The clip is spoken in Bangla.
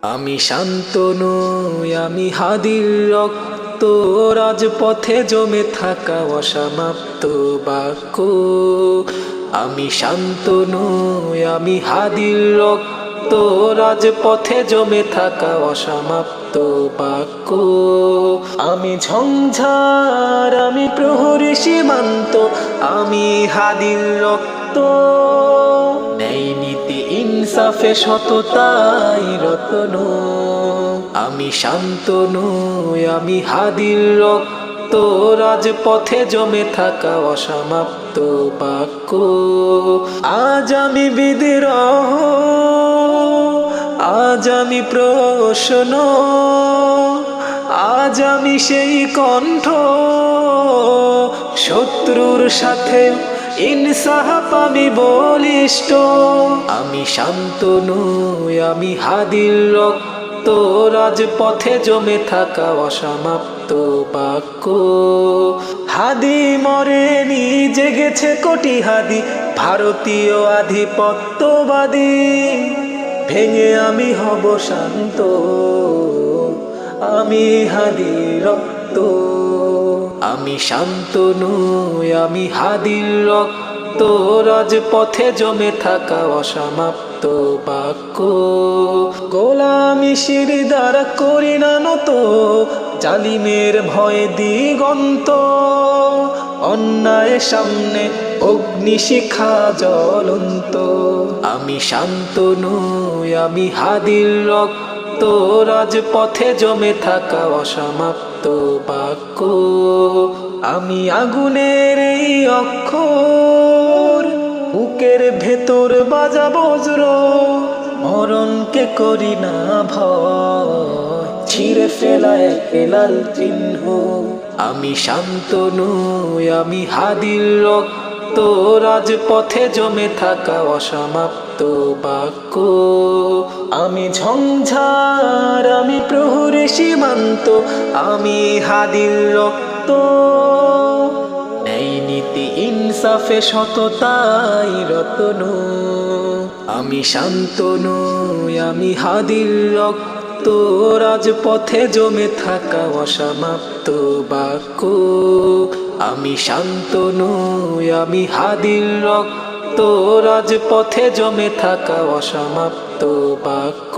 আমি শান্তনু, আমি হাদির রক্ত, রাজপথে জমে থাকা অসমাপ্ত বাক্য। আমি শান্তনু, আমি হাদির রক্ত, রাজপথে জমে থাকা অসমাপ্ত বাক্য। আমি ঝঞ্ঝার, আমি প্রহরী সীমান্ত, আমি হাদির রক্ত। ন্যায় নীতি ইনসাফে সততাই রতন। আমি শান্তনু, আমি হাদির রক্ত, রাজপথে জমে থাকা অসমাপ্ত বাক্য। আজ আমি বিদ্রোহ, আজ আমি প্রশ্ন, আজ আমি সেই কণ্ঠ, শত্রুর সাথে ইনসাফ আমি বলিষ্ঠ। আমি শান্তনু, আমি হাদির রক্ত, রাজপথে জমে থাকা অসমাপ্ত বাক্য। হাদি মরেনি, জেগেছে কোটি হাদি, ভারতীয় আধিপত্যবাদী। ভেঙে আমি হব শান্ত, আমি হাদির রক্ত। আমি শান্তনু, আমি হাদির রক্ত, রাজপথে জমে থাকা অসমাপ্ত বাক্য। গোলামি শির দ্বারা করি না নত, জালিমের ভয়ে দিগন্ত। অন্যায় সামনে অগ্নিশিখা জ্বলন্ত। আমি শান্তনু, আমি হাদির রক্ত, রাজপথে জমে থাকা অসমাপ্ত বাক্য। আমি আগুনের এই অক্ষর, বুকের ভেতর বাজা বজ্র। মরণকে করি না ভয়, ছিঁড়ে ফেলায় লাল চিহ্ন। আমি শান্তনু, আমি হাদির রক্ত, রাজপথে জমে থাকা অসমাপ্ত বাক্য। আমি ঝঞ্ঝার, আমি প্রহরী সীমান্ত, আমি হাদির রক্ত। ন্যায় নীতি ইনসাফে সততাই রতন। আমি শান্তনু, আমি হাদির রক্ত, রাজপথে জমে থাকা অসমাপ্ত বাক্য। আমি শান্তনু, আমি হাদির রক্ত, রাজপথে জমে থাকা অসমাপ্ত বাক্য।